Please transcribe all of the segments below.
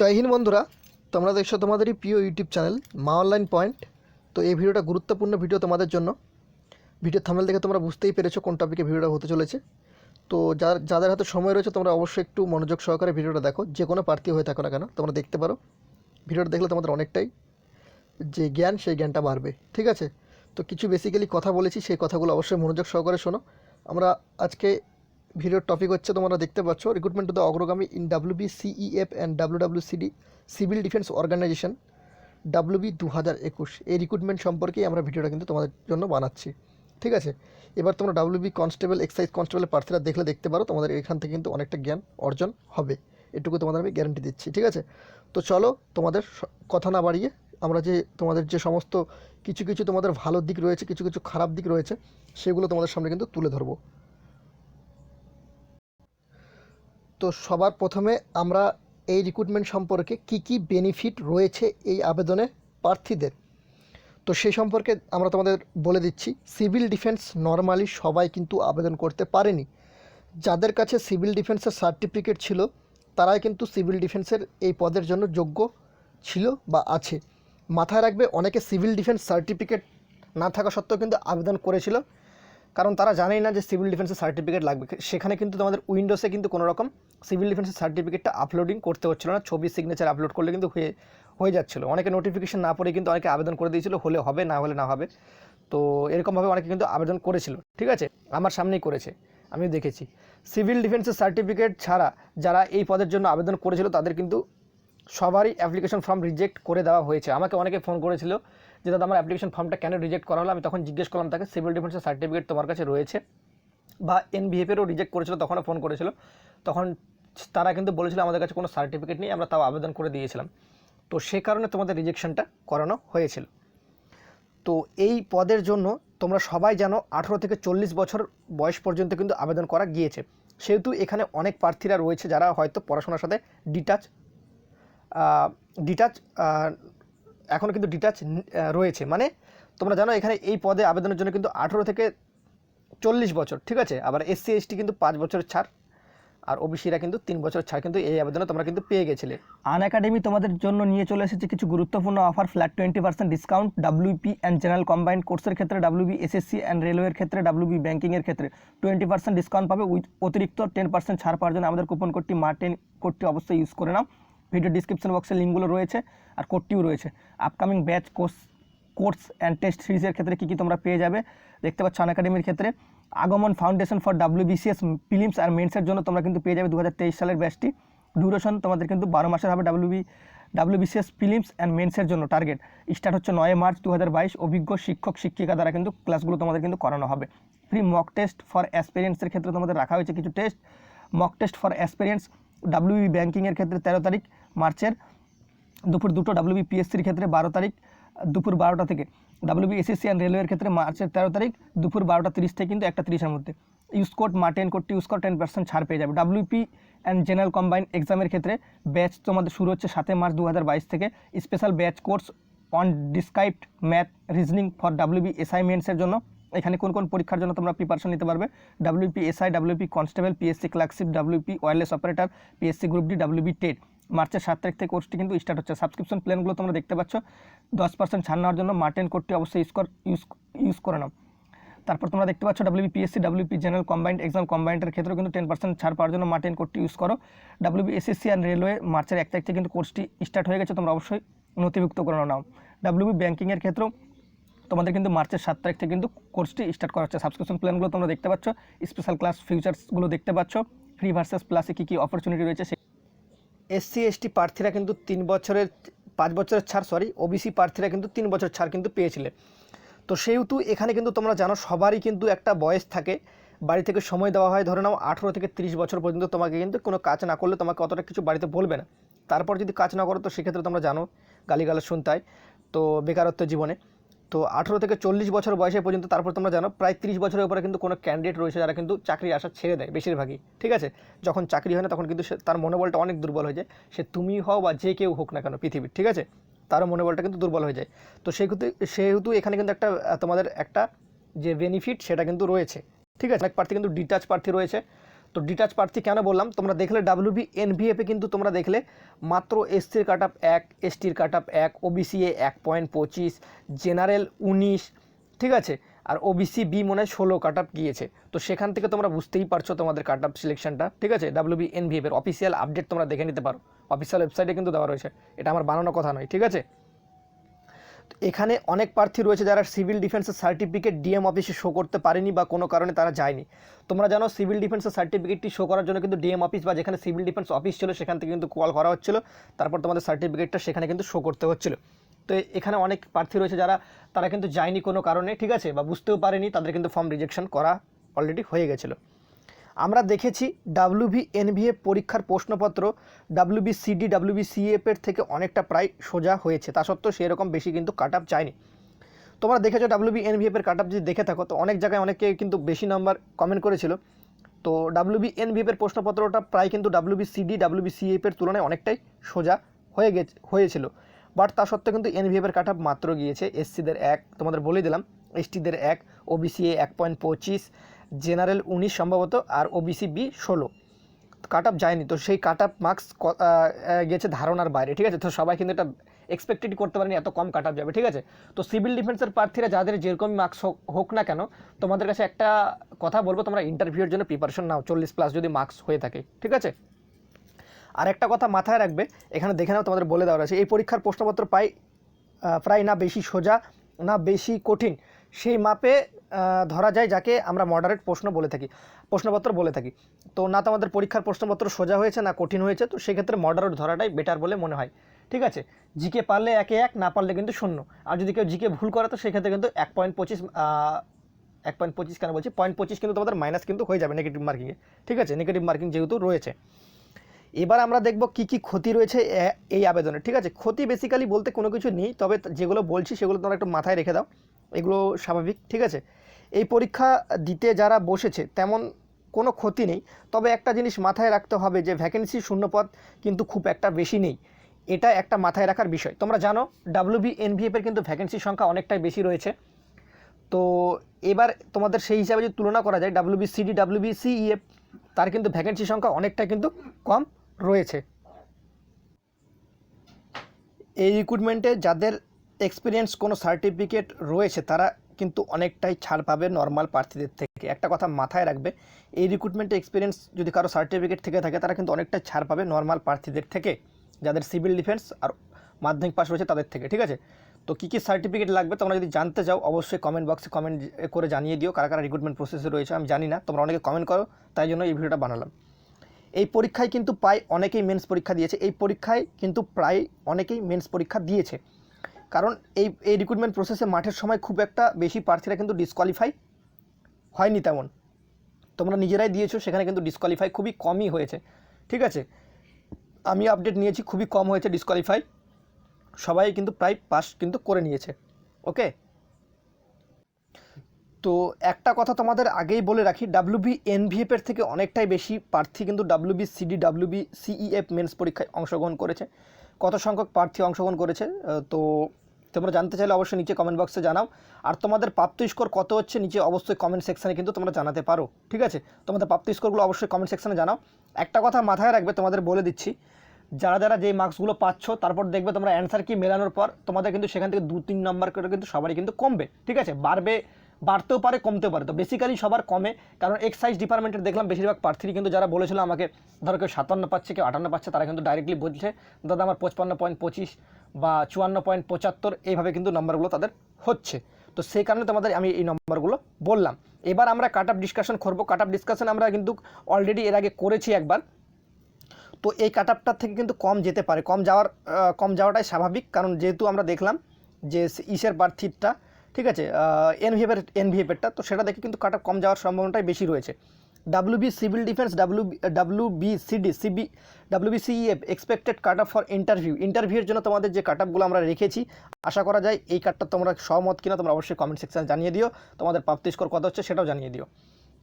জয় হিন্দ বন্ধুরা, তোমরা দেখছো তোমাদেরই প্রিয় ইউটিউব চ্যানেল মা অনলাইন পয়েন্ট। তো এই ভিডিওটা গুরুত্বপূর্ণ ভিডিও তোমাদের জন্য। ভিডিও থাম্বনেল দেখে তোমরা বুঝতেই পেরেছো কোন টপিকে ভিডিওটা হতে চলেছে। তো যাদের হাতে সময় রয়েছে তোমরা অবশ্যই একটু মনোযোগ সহকারে ভিডিওটা দেখো। যে কোনো প্রার্থী হয়ে থাকো না কেন তোমরা দেখতে পারো। ভিডিওটা দেখলে তোমাদের অনেকটাই যে জ্ঞান, সেই জ্ঞানটা বাড়বে। ঠিক আছে, তো কিছু বেসিক্যালি কথা বলেছি, সেই কথাগুলো অবশ্যই মনোযোগ সহকারে শোনো। আমরা আজকে ভিডিওর টপিক হচ্ছে, তোমরা দেখতে পাচ্ছ, রিক্রুটমেন্ট টু দ্য অগ্রগামী in WBCEF and WWCD civil defence organisation WB 2021। এই রিক্রুটমেন্ট সম্পর্কেই আমরা ভিডিওটা কিন্তু তোমাদের জন্য বানাচ্ছি। ঠিক আছে, এবার তোমরা WB কনস্টেবল, এক্সাইজ কনস্টেবলের প্রার্থীরা দেখতে পারো, তোমাদের এখান থেকে কিন্তু অনেকটা জ্ঞান অর্জন হবে, এটুকু তোমাদের আমি গ্যারান্টি দিচ্ছি। ঠিক আছে, তো চলো তোমাদের কথা না বাড়িয়ে আমরা যে তোমাদের যে সমস্ত কিছু তোমাদের ভালো দিক রয়েছে, কিছু খারাপ দিক রয়েছে, সেগুলো তোমাদের সামনে কিন্তু তুলে ধরবো। তো সবার প্রথমে আমরা এই রিক্রুটমেন্ট সম্পর্কে কি বেনিফিট রয়েছে এই আবেদনে প্রার্থীদের, তো সেই সম্পর্কে আমরা তোমাদের বলে দিচ্ছি। সিভিল ডিফেন্স নর্মালি সবাই কিন্তু আবেদন করতে পারেনি। যাদের কাছে সিভিল ডিফেন্সের সার্টিফিকেট ছিল তারাই কিন্তু সিভিল ডিফেন্সের এই পদের জন্য যোগ্য ছিল বা আছে। মাথায় রাখবে, অনেকে সিভিল ডিফেন্স সার্টিফিকেট না থাকা সত্ত্বেও কিন্তু আবেদন করেছিল, কারণ তারা জানেই না যে সিভিল ডিফেন্সের সার্টিফিকেট লাগবে। সেখানে কিন্তু তোমাদের উইন্ডোজে কিন্তু কোনো রকম সিভিল ডিফেন্সের সার্টিফিকেটটা আপলোডিং করতে হচ্ছিলো না, ছবি সিগনেচার আপলোড করলে কিন্তু হয়ে যাচ্ছিলো। অনেকে নোটিফিকেশন না পড়ে কিন্তু অনেকে আবেদন করে দিয়েছিল, হলে হবে না হলে না হবে। তো এরকমভাবে অনেকে কিন্তু আবেদন করেছিল। ঠিক আছে, আমার সামনেই করেছে, আমি দেখেছি। সিভিল ডিফেন্সের সার্টিফিকেট ছাড়া যারা এই পদের জন্য আবেদন করেছিল তাদের কিন্তু সবারই অ্যাপ্লিকেশন ফর্ম রিজেক্ট করে দেওয়া হয়েছে। আমাকে অনেকে ফোন করেছিল যে দাদা আমার অ্যাপ্লিকেশন ফর্মটা কেন রিজেক্ট করা হলো। আমি তখন জিজ্ঞেস করলাম তাকে, সিভিল ডিফেন্সের সার্টিফিকেট তোমার কাছে রয়েছে? বা NVF-এরও রিজেক্ট করেছিল, তখনও ফোন করেছিল। তখন তারা কিন্তু বলেছিল আমাদের কাছে কোনো সার্টিফিকেট নেই, আমরা তাও আবেদন করে দিয়েছিলাম। তো সে কারণে তোমাদের রিজেকশনটা করানো হয়েছিল। তো এই পদের জন্য তোমরা সবাই জানো 18 থেকে 40 বছর বয়স পর্যন্ত কিন্তু আবেদন করা গিয়েছে। সেহেতু এখানে অনেক প্রার্থীরা রয়েছে যারা হয়তো পড়াশোনার সাথে ডিটাচ এখনও কিন্তু ডিটাচ রয়েছে। মানে তোমরা জানো এখানে এই পদে আবেদনের জন্য কিন্তু 18 থেকে 40 বছর। ঠিক আছে, আবার SC ST কিন্তু 5 বছরের ছাড়, আর ওবিসিরা কিন্তু 3 বছরের ছাড় কিন্তু এই আবেদনে তোমরা কিন্তু পেয়ে গেছিলে। আনএকাডেমি তোমাদের জন্য নিয়ে চলে এসেছে কিছু গুরুত্বপূর্ণ offer. Flat 20% discount WP and general combined কোর্সের ক্ষেত্রে, WB SSC অ্যান্ড রেলওয়ের ক্ষেত্রে, WB ব্যাঙ্কিংয়ের ক্ষেত্রে 20% ডিসকাউন্ট পাবে। অতিরিক্ত 10% ছাড় পাওয়ার জন্য আমাদের কুপন কোডটি মা10 কোডটি অবশ্যই ইউজ করে নাও। ভিডিও ডিসক্রিপশন বক্সে লিঙ্কগুলো রয়েছে আর কোডটিও রয়েছে। Upcoming batch course and test সিরিজের ক্ষেত্রে কী তোমরা পেয়ে যাবে দেখতে পাচ্ছ। আনএকাডেমির ক্ষেত্রে আগমন ফাউন্ডেশন ফর WBCS প্রিলিমস আর মেন্সের জন্য তোমরা কিন্তু পেয়ে যাবে 2023 সালের ব্যাচটি। ডিউরেশন তোমাদের কিন্তু 12 মাসের হবে। WBCS প্রিলিমস অ্যান্ড মেন্সের জন্য টার্গেট স্টার্ট হচ্ছে 9 মার্চ 2022। অভিজ্ঞ শিক্ষক শিক্ষিকা দ্বারা কিন্তু ক্লাসগুলো তোমাদের কিন্তু করানো হবে। ফ্রি মক টেস্ট ফর অ্যাসপিরিয়েন্সের ক্ষেত্রে তোমাদের রাখা হয়েছে কিছু test. Mock test for অ্যাসপিরিয়েন্স WB ব্যাঙ্কিংয়ের ক্ষেত্রে 13 তারিখ মার্চের দুপুর 2টো, WB PSCর ক্ষেত্রে 12 তারিখ দুপুর 12টা থেকে, WB SSC অ্যান্ড রেলওয়ের ক্ষেত্রে মার্চের 13 তারিখ দুপুর 12:30 থেকে কিন্তু 1:30-এর মধ্যে। ইউজ কোড মা10 কোডটি ইউজ করে 10% ছাড় পেয়ে যাবে। WP অ্যান্ড জেনারেল কম্বাইন্ড এক্সামের ক্ষেত্রে ব্যাচ তোমাদের শুরু হচ্ছে 7 মার্চ 2022 থেকে। Special batch course on described math reasoning for WB SI মেন্সের জন্য। এখানে কোন কোন পরীক্ষার জন্য তোমরা প্রিপারেশন নিতে পারবে? WP SI, WP constable, PSC clerkship, WP wireless operator, PSC group D, WB TET. মার্চের 7 তারিখ থেকে কোর্সটি কিন্তু স্টার্ট হচ্ছে। সাবস্ক্রিপশন প্ল্যানগুলো তোমরা দেখতে পাচ্ছ। 10% ছাড় নেওয়ার জন্য মা10 কোডটি অবশ্যই ইউজ করে নাও। তারপর তোমরা দেখতে পাচ্ছ WB PSC, WP general combined exam কম্বাইন্ডের ক্ষেত্রেও কিন্তু 10% ছাড় পাওয়ার জন্য মা10 কোডটি ইউজ করো। WB SSC অ্যান্ড রেলওয়ে মার্চের 1 তারিখ থেকে কিন্তু কোর্সটি স্টার্ট হয়ে গেছে, তোমরা অবশ্যই নথিভুক্ত করে নাও। WB ব্যাঙ্কিংয়ের ক্ষেত্রেও তোমাদের কিন্তু মার্চের 7 তারিখ থেকে কিন্তু কোর্সটি স্টার্ট করা হচ্ছে। সাবস্ক্রিপশন প্ল্যানগুলো তোমরা দেখতে পাচ্ছ। স্পেশাল ক্লাস ফিউচার্সগুলো দেখতে পাচ্ছ। ফ্রি ভার্সেস প্লাসে কী অপরচুনিটি রয়েছে। SC ST প্রার্থীরা কিন্তু 5 বছরের ছাড়, OBC প্রার্থীরা কিন্তু 3 বছর ছাড় কিন্তু পেয়েছিলে। তো সেহেতু এখানে কিন্তু তোমরা জানো সবারই কিন্তু একটা বয়স থাকে, বাড়ি থেকে সময় দেওয়া হয়। ধরে নাও 18 থেকে 30 বছর পর্যন্ত তোমাকে কিন্তু কোনো কাজ না করলে তোমাকে অতটা কিছু বাড়িতে বলবে না। তারপর যদি কাজ না করো তো সেক্ষেত্রে তোমরা জানো গালিগালাজ শুনতে হয়, তো বেকারত্ব জীবনে। তো 18 থেকে 40 বছর বয়সে পর্যন্ত, তারপর তোমরা জানো প্রায় 30 বছরের উপরে কিন্তু কোনো ক্যান্ডিডেট রয়েছে যারা কিন্তু চাকরির আশা ছেড়ে দেয় বেশিরভাগই। ঠিক আছে, যখন চাকরি হয় না তখন কিন্তু তার মনোবলটা অনেক দুর্বল হয়ে যায়। সে তুমি হও বা যে কেউ হোক না কেন পৃথিবীর, ঠিক আছে, তারও মনোবলটা কিন্তু দুর্বল হয়ে যায়। তো সেহেতু এখানে কিন্তু তোমাদের একটা যে বেনিফিট সেটা কিন্তু রয়েছে। ঠিক আছে, অনেক প্রার্থী কিন্তু ডিটাচ প্রার্থী রয়েছে। তো ডিটাচ প্রার্থী কেন বললাম, তোমরা দেখলে ডাব্লিউবি এনভিএফে কিন্তু তোমরা দেখলে মাত্র এসসির কাট অফ 1, এসটির কাট অফ 1, ওবিসি এ 1.25, জেনারেল 19, ঠিক আছে, আর ওবিসি বি মনে হয় 16 কাট অফ গিয়েছে। তো সেখান থেকে তোমরা বুঝতেই পারছো তোমাদের কাট অফ সিলেকশনটা, ঠিক আছে। ডাব্লিউবি এনভিএফের অফিসিয়াল আপডেট তোমরা দেখে নিতে পারো, অফিসিয়াল ওয়েবসাইটে কিন্তু দেওয়া রয়েছে, এটা আমার বানানো কথা নয়, ঠিক আছে। এখানে অনেক প্রার্থী রয়েছে যারা সিভিল ডিফেন্সের সার্টিফিকেট ডিএম অফিসে শো করতে পারেনি বা কোনো কারণে তারা যায়নি। তোমরা জানো সিভিল ডিফেন্সের সার্টিফিকেটটি শো করার জন্য কিন্তু ডিএম অফিস বা যেখানে সিভিল ডিফেন্স অফিস ছিল সেখান থেকে কিন্তু কল করা হচ্ছিল, তারপর তোমাদের সার্টিফিকেটটা সেখানে কিন্তু শো করতে হচ্ছিল। তো এখানে অনেক প্রার্থী রয়েছে তারা কিন্তু যায়নি কোনো কারণে, ঠিক আছে, বা বুঝতেও পারেনি, তাদের কিন্তু ফর্ম রিজেকশন করা অলরেডি হয়ে গেছিলো। আমরা দেখেছি ডাব্লিউবি এনভিএফ পরীক্ষার প্রশ্নপত্র ডাব্লিউবি সিডি ডাব্লিউবি সিএফের থেকে অনেকটা প্রায় সোজা হয়েছে, তা সত্ত্বেও সেরকম বেশি কিন্তু কাট আপ যায়নি। তোমরা দেখেছো ডাব্লিউবি এনভিএফের কাট আপ যদি দেখে থাকো তো অনেক জায়গায় অনেকে কিন্তু বেশি নাম্বার কমেন্ট করেছিল। তো ডাব্লিউবি এনভিএফের প্রশ্নপত্রটা প্রায় কিন্তু ডাব্লিউবি সিডি ডাব্লিউবি সিএফের তুলনায় অনেকটাই সোজা হয়েছিল, বাট তা সত্ত্বেও কিন্তু এনভিএফের কাট আপ মাত্র গিয়েছে এসসিদের 1, তোমাদের বলে দিলাম, এসটিদের 1, ওবিসি এ 1.25, জেনারেল 19 সম্ভবত, আর ওবিসি বি 16 কাট আপ যায়নি। তো সেই কাট আপ মার্কস গেছে ধারণার বাইরে, ঠিক আছে। তো সবাই কিন্তু এটা এক্সপেক্টেড করতে পারেনি এত কম কাট আপ যাবে, ঠিক আছে। তো সিভিল ডিফেন্সের প্রার্থীরা যাদের যেরকমই মার্কস হোক না কেন, তোমাদের কাছে একটা কথা বলবো, তোমরা ইন্টারভিউর জন্য প্রিপারেশন নাও 40+ যদি মার্কস হয়ে থাকে, ঠিক আছে। আর একটা কথা মাথায় রাখবে, এখানে দেখে নাও, তোমাদের বলে দেওয়া আছে এই পরীক্ষার প্রশ্নপত্র প্রায় না বেশি সোজা না বেশি কঠিন সেই মাপে ধরা যায়, যাকে আমরা মডারেট প্রশ্নপত্র বলে থাকি। তো না তোমাদের পরীক্ষার প্রশ্নপত্র সোজা হয়েছে না কঠিন হয়েছে, তো সেক্ষেত্রে মডারেট ধরাটাই বেটার বলে মনে হয়, ঠিক আছে। জিকে পারলে 1 1, না পারলে কিন্তু 0, আর যদি কেউ জিকে ভুল করে তো সেক্ষেত্রে কিন্তু 1.25 কেন বলছি 0.25 কিন্তু তোমাদের মাইনাস কিন্তু হয়ে যাবে নেগেটিভ মার্কিংয়ে, ঠিক আছে, নেগেটিভ মার্কিং যেহেতু রয়েছে। এবার আমরা দেখব কি কি ক্ষতি রয়েছে এই আবেদনে, ঠিক আছে। ক্ষতি বেসিক্যালি বলতে কোনো কিছু নেই, তবে যেগুলো বলছি সেগুলো তোমরা একটু মাথায় রেখে দাও, এগুলো স্বাভাবিক, ঠিক আছে। এই পরীক্ষা দিতে যারা বসেছে তেমন কোনো ক্ষতি নেই, তবে একটা জিনিস মাথায় রাখতে হবে যে ভ্যাকেন্সি শূন্যপদ কিন্তু খুব একটা বেশি নেই, এটা একটা মাথায় রাখার বিষয়। তোমরা জানো ডাব্লিউবি এনভিএফের কিন্তু ভ্যাকেন্সির সংখ্যা অনেকটাই বেশি রয়েছে। তো এবার তোমাদের সেই হিসাবে যদি তুলনা করা যায় ডাব্লিউবি সিডি ডাব্লিউবি সিইএফ, তার কিন্তু ভ্যাকেন্সি সংখ্যা অনেকটাই কিন্তু কম রয়েছে। এই রিক্রুটমেন্টে যাদের এক্সপিরিয়েন্স কোনো সার্টিফিকেট রয়েছে তারা কিন্তু অনেকটাই ছাড় পাবে নর্মাল প্রার্থীদের থেকে। একটা কথা মাথায় রাখবে, এই রিক্রুটমেন্টে এক্সপিরিয়েন্স যদি কারো সার্টিফিকেট থেকে থাকে তারা কিন্তু অনেকটাই ছাড় পাবে নর্মাল প্রার্থীদের থেকে, যাদের সিভিল ডিফেন্স আর মাধ্যমিক পাস রয়েছে তাদের থেকে, ঠিক আছে। তো কী কী সার্টিফিকেট লাগবে তোমরা যদি জানতে চাও অবশ্যই কমেন্ট বক্সে কমেন্ট করে জানিয়ে দিও, কারা কারা রিক্রুটমেন্ট প্রসেসে রয়েছে। আমি জানি না, তোমরা অনেকে কমেন্ট করো, তাই জন্য এই ভিডিওটা বানালাম। এই পরীক্ষায় কিন্তু প্রায় অনেকেই মেন্স পরীক্ষা দিয়েছে, কারণ এই রিক্রুটমেন্ট প্রসেসে মাঠের সময় খুব একটা বেশি প্রার্থীরা কিন্তু ডিসকোয়ালিফাই হয়নি তেমন, তোমরা নিজেরাই দিয়েছো, সেখানে কিন্তু ডিসকোয়ালিফাই খুবই কমই হয়েছে, ঠিক আছে। আমি আপডেট নিয়েছি, খুবই কম হয়েছে ডিসকোয়ালিফাই, সবাই কিন্তু প্রায় পাস কিন্তু করে নিয়েছে, ওকে। তো একটা কথা তোমাদের আগেই বলে রাখি, ডাব্লিউবি এনভিএফের থেকে অনেকটাই বেশি প্রার্থী কিন্তু W B C D W B C E F mains পরীক্ষায় অংশগ্রহণ করেছে। কত সংখ্যক প্রার্থী অংশগ্রহণ করেছে তো তোমরা জানতে চাইলে অবশ্যই নিচে কমেন্ট বক্সে জানাও, আর তোমাদের প্রাপ্ত স্কোর কত হচ্ছে নিচে অবশ্যই কমেন্ট সেকশানে কিন্তু তোমরা জানাতে পারো, ঠিক আছে। তোমাদের প্রাপ্ত স্কোরগুলো অবশ্যই কমেন্ট সেকশানে জানাও। একটা কথা মাথায় রাখবে, তোমাদের বলে দিচ্ছি, যারা যেই মার্কসগুলো পাচ্ছ তারপর দেখবে তোমরা অ্যান্সার কি মেলানোর পর তোমাদের কিন্তু সেখান থেকে 2-3 নম্বর করে কিন্তু সবারই কিন্তু কমবে, ঠিক আছে। বাড়তেও পারে কমতেও পারে, তো বেসিক্যালি সবার কমে, কারণ এক্সাইজ ডিপার্টমেন্টের দেখলাম বেশিরভাগ প্রার্থী কিন্তু যারা বলেছিল আমাকে, ধরো কেউ 57 পাচ্ছে কেউ 58 পাচ্ছে, তারা কিন্তু ডাইরেক্টলি বলছে দাদা আমার 55.25 বা 54.75 এইভাবে কিন্তু নম্বরগুলো তাদের হচ্ছে। তো সেই কারণে তোমাদের আমি এই নম্বরগুলো বললাম। এবার আমরা কাট আপ ডিসকাশন করবো। কাট আপ ডিসকাশন আমরা কিন্তু অলরেডি এর আগে করেছি একবার, তো এই কাট আপটার থেকে কিন্তু কম যেতে পারে, কম যাওয়াটাই স্বাভাবিক, কারণ যেহেতু আমরা দেখলাম যে ইসের প্রার্থীটা, ঠিক আছে, এনভিএফেরটা, তো সেটা দেখে কিন্তু কাট আপ কম যাওয়ার সম্ভাবনাটাই বেশি রয়েছে। WB civil defence WB CEF expected cut up for ইন্টারভিউর জন্য তোমাদের যে কাট আপগুলো আমরা রেখেছি, আশা করা যায় এই কাটটা তোমরা সহমত কিনা তোমরা অবশ্যই কমেন্ট সেকশনে জানিয়ে দিও। তোমাদের প্রাপ্ত স্কোর কত হচ্ছে সেটাও জানিয়ে দিও।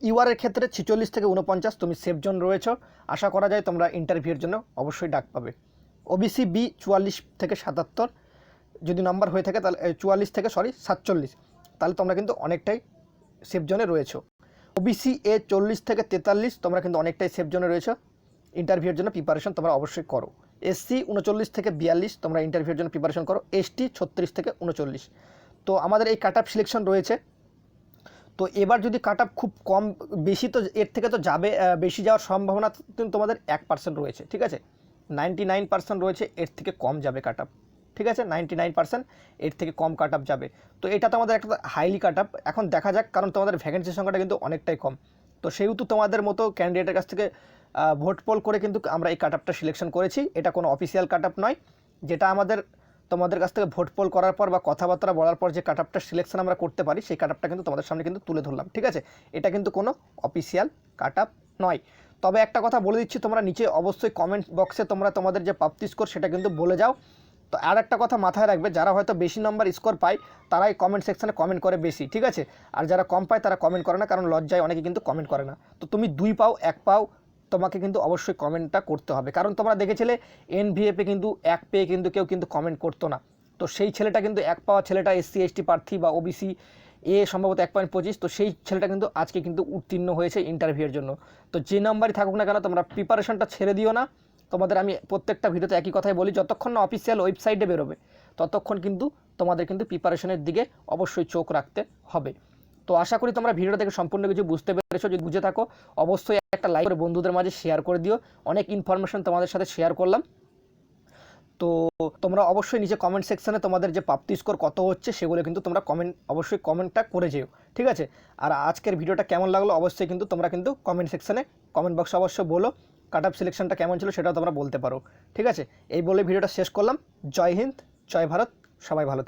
ইউআরের ক্ষেত্রে 46 থেকে 49 তুমি সেফ জোন রয়েছো, আশা করা যায় তোমরা ইন্টারভিউর জন্য অবশ্যই ডাক পাবে। ওবিসি বি 44 থেকে 77 যদি নাম্বার হয়ে থাকে তাহলে 47, তাহলে তোমরা কিন্তু অনেকটাই সেফ জোনে রয়েছো। ওবিসি এ 40 থেকে 43 তোমরা কিন্তু অনেকটাই সেফ জোনে রয়েছো, ইন্টারভিউর জন্য প্রিপারেশন তোমরা অবশ্যই করো। এসসি 39 থেকে 42 তোমরা ইন্টারভিউর জন্য প্রিপারেশন করো। এসটি 36 থেকে 39। তো আমাদের এই কাট অফ সিলেকশন রয়েছে। তো এবার যদি কাট অফ খুব কম বেশি, তো এর থেকে তো যাবে, বেশি যাওয়ার সম্ভাবনা কিন্তু তোমাদের 1% রয়েছে, ঠিক আছে। 99% রয়েছে এর থেকে কম যাবে কাট অফ, ঠিক আছে। 99% এর থেকে কম কাট অফ যাবে। তো এটা তোমাদের একটা হাইলি কাট অফ। এখন দেখা যাক, কারণ তোমাদের ভ্যাকেন্সির সংখ্যাটা কিন্তু অনেকটাই কম। তো সেহেতু তোমাদের মতো ক্যান্ডিডেটের কাছ থেকে ভোট পোল করে কিন্তু আমরা এই কাট অফটা সিলেকশন করেছি। এটা কোনো অফিসিয়াল কাট অফ নয়, যেটা আমাদের তোমাদের কাছ থেকে ভোট পোল করার পর বা কথাবার্তা বলার পর যে কাট অফটা সিলেকশন আমরা করতে পারি, সেই কাট অফটা কিন্তু তোমাদের সামনে কিন্তু তুলে ধরলাম, ঠিক আছে। এটা কিন্তু কোনো অফিসিয়াল কাট অফ নয়। তবে একটা কথা বলে দিচ্ছি, তোমরা নিচে অবশ্যই কমেন্ট বক্সে তোমরা তোমাদের যে প্রাপ্তি স্কোর সেটা কিন্তু বলে যাও। তো আর একটা কথা মাথায় রাখবে, যারা হয়তো বেশি নম্বর স্কোর পায় তারাই কমেন্ট সেকশানে কমেন্ট করে বেশি, ঠিক আছে। আর যারা কম পায় তারা কমেন্ট করে না, কারণ লজ্জায় অনেকে কিন্তু কমেন্ট করে না। তো তুমি 2 পাও 1 পাও, তোমাকে কিন্তু অবশ্যই কমেন্টটা করতে হবে। কারণ তোমরা দেখেছিলে এনভিএফে কিন্তু 1 পেয়ে কিন্তু কেউ কিন্তু কমেন্ট করতো না। তো সেই ছেলেটা কিন্তু 1 পাওয়া ছেলেটা এসসি এসটি প্রার্থী বা ওবিসি সম্ভবত 1.25, তো সেই ছেলেটা কিন্তু আজকে কিন্তু উত্তীর্ণ হয়েছে ইন্টারভিউয়ের জন্য। তো যে নাম্বারই থাকুক না কেন, তোমরা প্রিপারেশনটা ছেড়ে দিও না। তোমাদের আমি প্রত্যেকটা ভিডিওতে একই কথাই বলি, যতক্ষণ না অফিসিয়াল ওয়েবসাইটে বেরোবে ততক্ষণ কিন্তু তোমাদের কিন্তু প্রিপারেশনের দিকে অবশ্যই চোখ রাখতে হবে। তো আশা করি তোমরা ভিডিওটা দেখে সম্পূর্ণ কিছু বুঝতে পেরেছো। যদি বুঝে থাকো অবশ্যই একটা লাইক করে বন্ধুদের মাঝে শেয়ার করে দিও। অনেক ইনফরমেশন তোমাদের সাথে শেয়ার করলাম। তো তোমরা অবশ্যই নিচে কমেন্ট সেকশানে তোমাদের যে প্রাপ্তি স্কোর কত হচ্ছে সেগুলো কিন্তু তোমরা অবশ্যই কমেন্টটা করে যেও, ঠিক আছে। আর আজকের ভিডিওটা কেমন লাগলো অবশ্যই কিন্তু তোমরা কিন্তু কমেন্ট সেকশানে কমেন্ট বক্সে অবশ্যই বলো। কাট অফ সিলেকশনটা কেমন ছিল সেটাও তোমরা বলতে পারো, ঠিক আছে। এই বলে ভিডিওটা শেষ করলাম। জয় হিন্দ, জয় ভারত, সবাই ভালো থেকো।